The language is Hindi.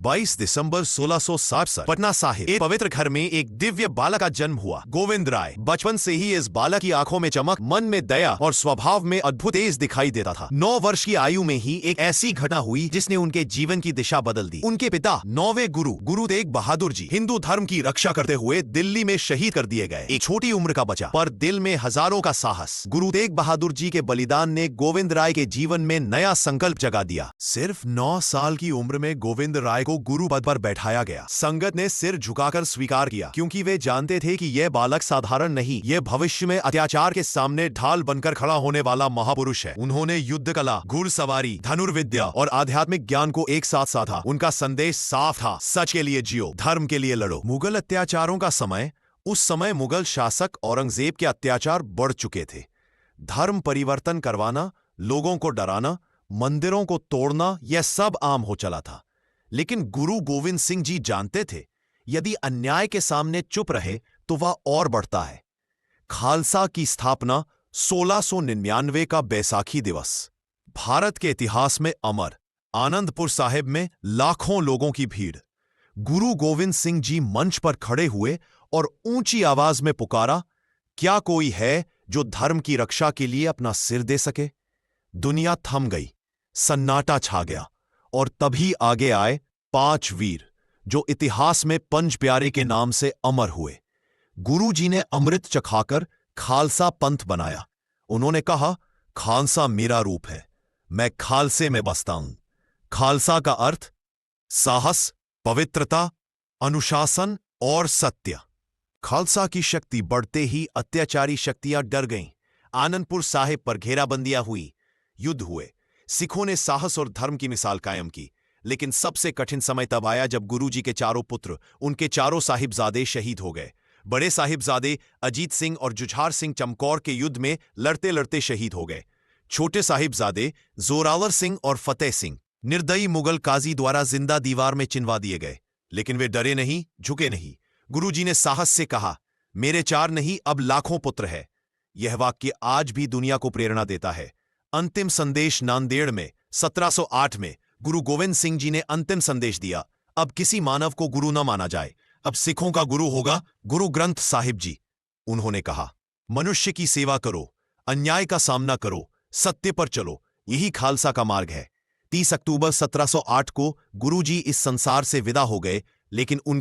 22 दिसंबर 1660 से पटना साहिब एक पवित्र घर में एक दिव्य बालक का जन्म हुआ। गोविंद राय बचपन से ही इस बालक की आंखों में चमक, मन में दया और स्वभाव में अद्भुत तेज दिखाई देता था। 9 वर्ष की आयु में ही एक ऐसी घटना हुई जिसने उनके जीवन की दिशा बदल दी। उनके पिता 9वें गुरु तेग बहादुर जी हिंदू धर्म की रक्षा करते हुए दिल्ली में शहीद कर दिए गए। एक छोटी उम्र का बच्चा पर दिल में हजारों का साहस। गुरु तेग बहादुर जी के बलिदान ने गोविंद राय के जीवन में नया संकल्प जगा दिया। सिर्फ 9 साल की उम्र में गोविंद राय को गुरु पद पर बैठाया गया। संगत ने सिर झुकाकर स्वीकार किया, क्योंकि वे जानते थे कि यह बालक साधारण नहीं, यह भविष्य में अत्याचार के सामने ढाल बनकर खड़ा होने वाला महापुरुष है। उन्होंने युद्ध कला, घुड़सवारी, धनुर्विद्या और आध्यात्मिक ज्ञान को एक साथ साधा। उनका संदेश साफ था, सच के लिए जियो, धर्म के लिए लड़ो। मुगल अत्याचारों का समय। उस समय मुगल शासक औरंगजेब के अत्याचार बढ़ चुके थे। धर्म परिवर्तन करवाना, लोगों को डराना, मंदिरों को तोड़ना, यह सब आम हो चला था। लेकिन गुरु गोविंद सिंह जी जानते थे, यदि अन्याय के सामने चुप रहे तो वह और बढ़ता है। खालसा की स्थापना 1699 का बैसाखी दिवस भारत के इतिहास में अमर। आनंदपुर साहिब में लाखों लोगों की भीड़। गुरु गोविंद सिंह जी मंच पर खड़े हुए और ऊंची आवाज में पुकारा, क्या कोई है जो धर्म की रक्षा के लिए अपना सिर दे सके? दुनिया थम गई, सन्नाटा छा गया, और तभी आगे आए 5 वीर जो इतिहास में पंच प्यारे के नाम से अमर हुए। गुरु जी ने अमृत चखाकर खालसा पंथ बनाया। उन्होंने कहा, खालसा मेरा रूप है, मैं खालसे में बसता हूं। खालसा का अर्थ साहस, पवित्रता, अनुशासन और सत्य। खालसा की शक्ति बढ़ते ही अत्याचारी शक्तियां डर गईं। आनंदपुर साहिब पर घेराबंदियां हुई, युद्ध हुए। सिखों ने साहस और धर्म की मिसाल कायम की। लेकिन सबसे कठिन समय तब आया जब गुरुजी के चारों पुत्र, उनके चारों साहिबजादे शहीद हो गए। बड़े साहिबजादे अजीत सिंह और जुझार सिंह चमकौर के युद्ध में लड़ते लड़ते शहीद हो गए। छोटे साहिबजादे जोरावर सिंह और फतेह सिंह निर्दयी मुगल काजी द्वारा जिंदा दीवार में चिनवा दिए गए। लेकिन वे डरे नहीं, झुके नहीं। गुरुजी ने साहस से कहा, मेरे 4 नहीं अब लाखों पुत्र है। यह वाक्य आज भी दुनिया को प्रेरणा देता है। अंतिम संदेश नांदेड़ में 1708 में गुरु गोविंद सिंह जी ने अंतिम संदेश दिया, अब किसी मानव को गुरु न माना जाए, अब सिखों का गुरु होगा गुरु ग्रंथ साहिब जी। उन्होंने कहा, मनुष्य की सेवा करो, अन्याय का सामना करो, सत्य पर चलो, यही खालसा का मार्ग है। 30 अक्टूबर 1708 को गुरुजी इस संसार से विदा हो गए, लेकिन उनका